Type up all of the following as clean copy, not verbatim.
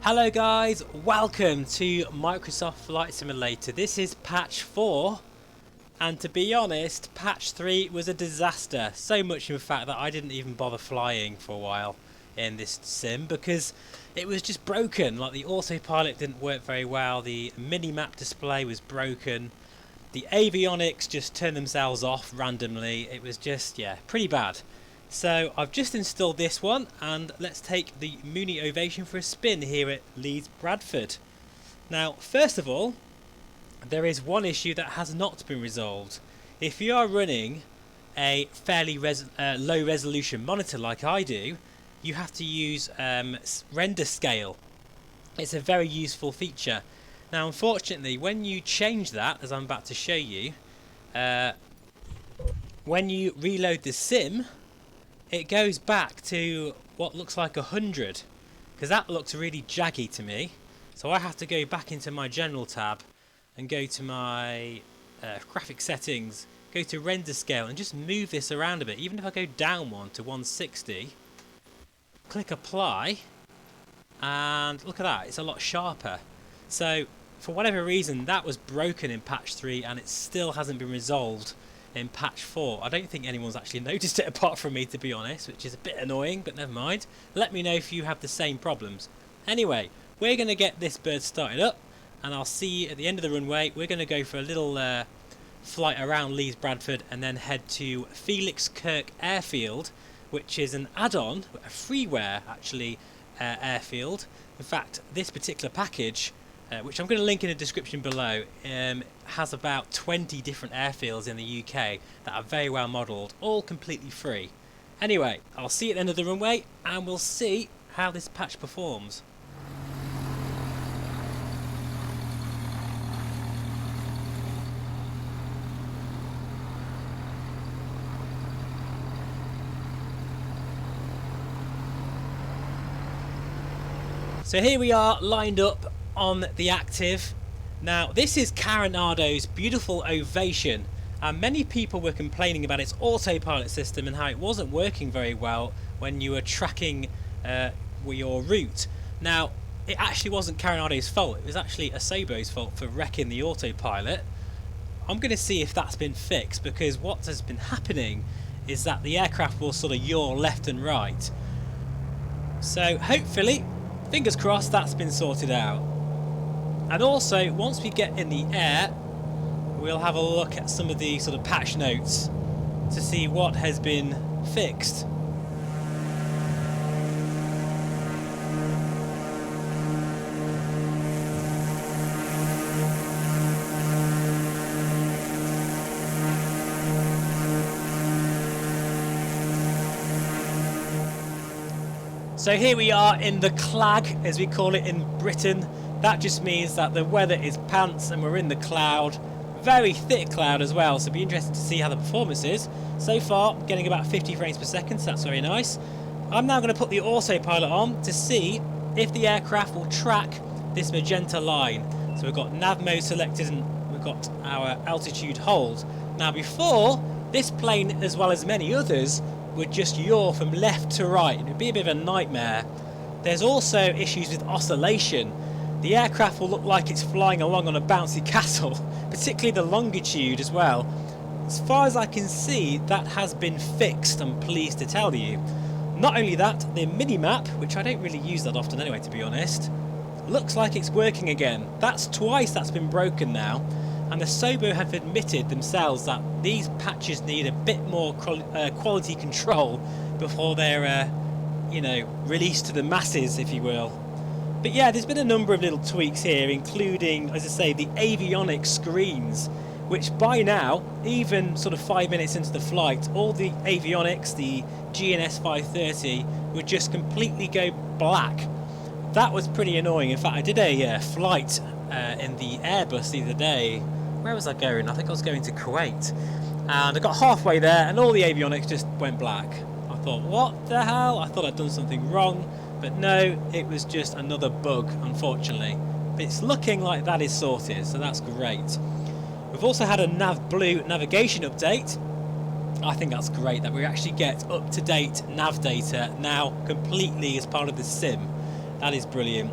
Hello guys, welcome to Microsoft Flight Simulator. This is patch 4 and to be honest, patch 3 was a disaster. So much in fact that I didn't even bother flying for a while in this sim because it was just broken. Like the autopilot didn't work very well, the minimap display was broken, the avionics just turned themselves off randomly. It was just, yeah, pretty bad. So I've just installed this one and let's take the Mooney Ovation for a spin here at Leeds Bradford. Now first of all, there is one issue that has not been resolved. If you are running a fairly low resolution monitor like I do, you have to use render scale. It's a very useful feature. Now unfortunately when you change that, as I'm about to show you, when you reload the sim, it goes back to what looks like 100 because that looks really jaggy to me. So I have to go back into my general tab and go to my graphic settings, go to render scale and just move this around a bit. Even if I go down one to 160, click apply, and look at that, it's a lot sharper. So for whatever reason that was broken in patch 3 and it still hasn't been resolved in patch 4. I don't think anyone's actually noticed it apart from me, to be honest, which is a bit annoying, but never mind. Let me know if you have the same problems. Anyway, we're going to get this bird started up and I'll see you at the end of the runway. We're going to go for a little flight around Leeds Bradford and then head to Felix Kirk Airfield, which is an add-on, a freeware actually, airfield. In fact, this particular package, which I'm going to link in the description below, has about 20 different airfields in the UK that are very well modelled, all completely free. Anyway, I'll see you at the end of the runway and we'll see how this patch performs. So here we are lined up on the active. Now this is Coronado's beautiful Ovation and many people were complaining about its autopilot system and how it wasn't working very well when you were tracking your route. Now it actually wasn't Coronado's fault, it was actually Asobo's fault for wrecking the autopilot. I'm going to see if that's been fixed because what has been happening is that the aircraft will sort of yaw left and right. So hopefully, fingers crossed, that's been sorted out. And also, once we get in the air, we'll have a look at some of the sort of patch notes to see what has been fixed. So here we are in the clag, as we call it in Britain. That just means that the weather is pants and we're in the cloud. Very thick cloud as well, so it'll be interesting to see how the performance is. So far, getting about 50 frames per second, so that's very nice. I'm now going to put the autopilot on to see if the aircraft will track this magenta line. So we've got nav mode selected and we've got our altitude hold. Now before, this plane, as well as many others, would just yaw from left to right. It would be a bit of a nightmare. There's also issues with oscillation. The aircraft will look like it's flying along on a bouncy castle, particularly the longitude as well. As far as I can see, that has been fixed, I'm pleased to tell you. Not only that, the minimap, which I don't really use that often anyway to be honest, looks like it's working again. That's twice that's been broken now, and the Asobo have admitted themselves that these patches need a bit more quality control before they're released to the masses, if you will. But yeah, there's been a number of little tweaks here, including, as I say, the avionics screens, which by now, even sort of 5 minutes into the flight, all the avionics, the GNS 530, would just completely go black. That was pretty annoying. In fact, I did a flight in the Airbus the other day. Where was I going? I think I was going to Kuwait. And I got halfway there and all the avionics just went black. I thought, what the hell? I thought I'd done something wrong. But no, it was just another bug, unfortunately. But it's looking like that is sorted, so that's great. We've also had a NavBlue navigation update. I think that's great that we actually get up-to-date nav data now completely as part of the sim. That is brilliant.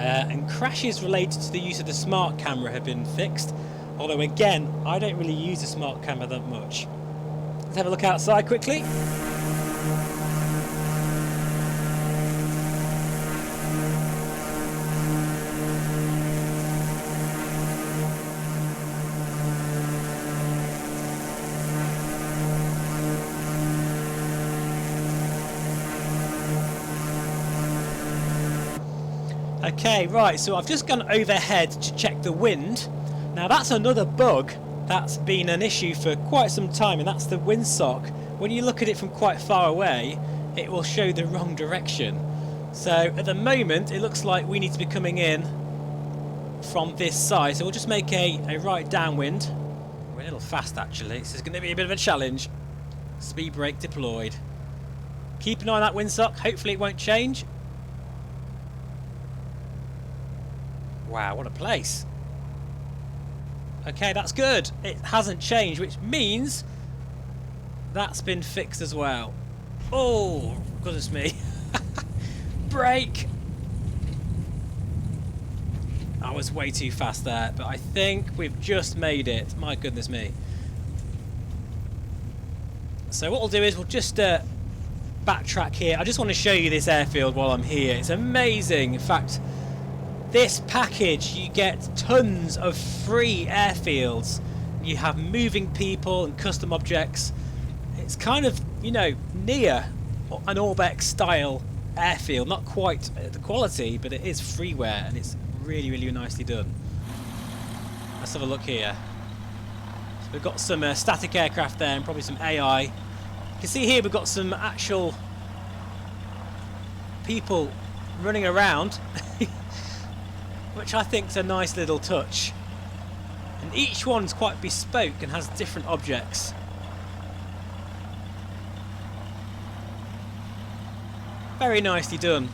And crashes related to the use of the smart camera have been fixed. Although again, I don't really use the smart camera that much. Let's have a look outside quickly. Okay, right, so I've just gone overhead to check the wind. Now that's another bug that's been an issue for quite some time, and that's the windsock. When you look at it from quite far away, it will show the wrong direction. So at the moment, it looks like we need to be coming in from this side. So we'll just make a right downwind. We're a little fast actually, this is going to be a bit of a challenge. Speed brake deployed. Keep an eye on that windsock, hopefully it won't change. Wow, what a place. Okay, that's good. It hasn't changed, which means that's been fixed as well. Oh, goodness me. Brake. I was way too fast there, but I think we've just made it. My goodness me. So what we'll do is we'll just backtrack here. I just want to show you this airfield while I'm here. It's amazing. In fact, this package, you get tons of free airfields. You have moving people and custom objects. It's kind of, you know, near an Orbex style airfield. Not quite the quality, but it is freeware and it's really, really nicely done. Let's have a look here. So we've got some static aircraft there and probably some AI. You can see here we've got some actual people running around. Which I think is a nice little touch. And each one's quite bespoke and has different objects. Very nicely done.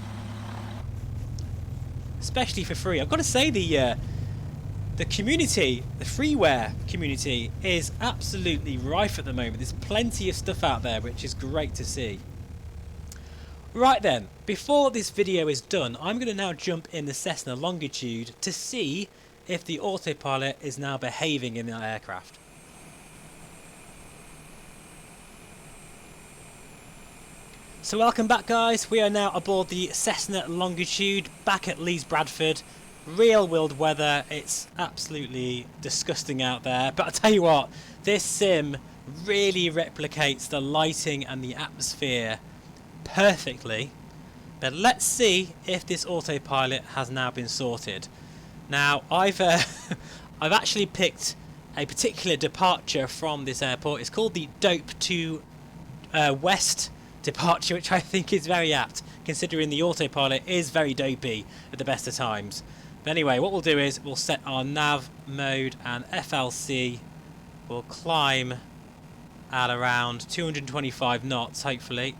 Especially for free. I've got to say the community, the freeware community, is absolutely rife at the moment. There's plenty of stuff out there which is great to see. Right then, before this video is done, I'm going to now jump in the Cessna Longitude to see if the autopilot is now behaving in the aircraft. So welcome back guys, we are now aboard the Cessna Longitude, back at Leeds Bradford. Real world weather, it's absolutely disgusting out there, but I tell you what, this sim really replicates the lighting and the atmosphere perfectly. But let's see if this autopilot has now been sorted. Now I've actually picked a particular departure from this airport. It's called the Dope to West departure, which I think is very apt considering the autopilot is very dopey at the best of times. But anyway, what we'll do is we'll set our nav mode and FLC. We'll climb at around 225 knots hopefully.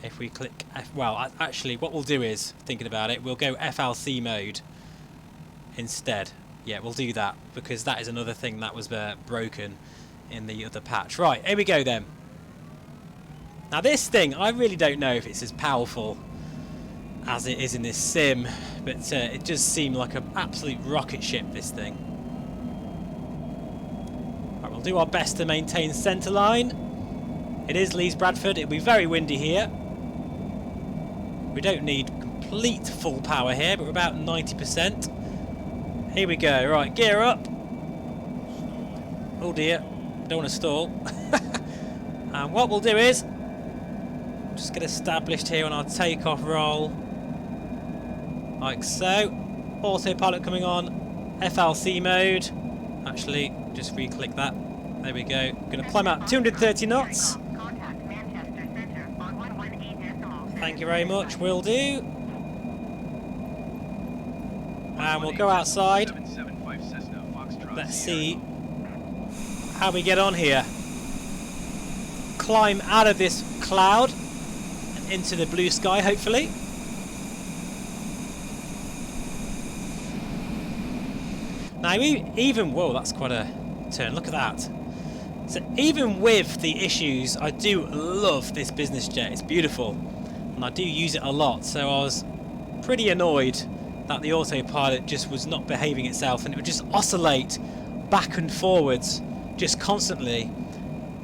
If we click well, actually what we'll do is, thinking about it, we'll go FLC mode instead. Yeah, we'll do that because that is another thing that was broken in the other patch. Right, here we go then. Now this thing, I really don't know if it's as powerful as it is in this sim, but it does seem like an absolute rocket ship, this thing. Right, we'll do our best to maintain centre line. It is Leeds Bradford, it'll be very windy here. We don't need complete full power here, but we're about 90%. Here we go, right, gear up. Oh dear, don't want to stall. And what we'll do is, just get established here on our takeoff roll. Like so. Autopilot coming on. FLC mode. Actually, just re-click that. There we go. Going to climb out 230 knots. Thank you very much, will do. And we'll go outside. Let's see how we get on here. Climb out of this cloud and into the blue sky, hopefully. Now, even whoa, that's quite a turn. Look at that. So, even with the issues, I do love this business jet. It's beautiful, and I do use it a lot. So, I was pretty annoyed that the autopilot just was not behaving itself, and it would just oscillate back and forwards just constantly.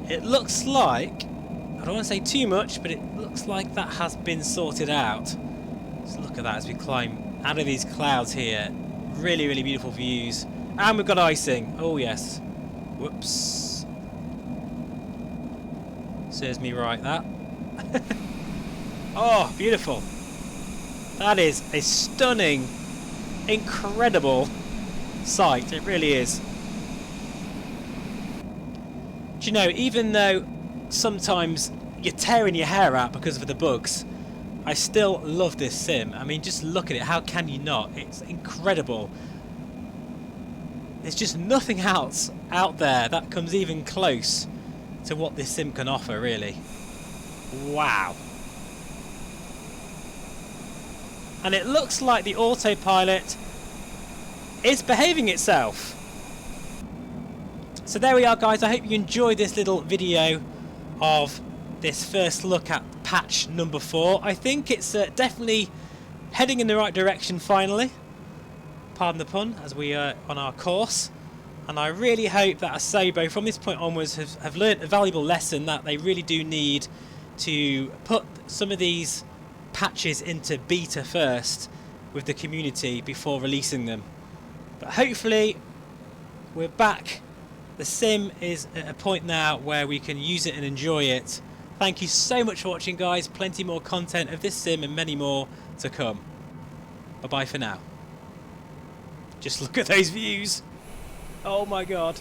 It looks like, I don't want to say too much, but it looks like that has been sorted out. So look at that as we climb out of these clouds here. Really, really beautiful views. And we've got icing. Oh yes. Whoops. Serves me right, that. Oh, beautiful. That is a stunning, incredible sight. It really is. Do you know, even though sometimes you're tearing your hair out because of the bugs, I still love this sim. I mean, just look at it. How can you not? It's incredible. There's just nothing else out there that comes even close to what this sim can offer, really. Wow. And it looks like the autopilot is behaving itself. So there we are, guys. I hope you enjoyed this little video of this first look at patch number 4. I think it's definitely heading in the right direction finally. Pardon the pun, as we are on our course. And I really hope that Asobo from this point onwards have learnt a valuable lesson that they really do need to put some of these patches into beta first with the community before releasing them. But hopefully we're back. The sim is at a point now where we can use it and enjoy it. Thank you so much for watching, guys. Plenty more content of this sim and many more to come. Bye bye for now. Just look at those views. Oh my god.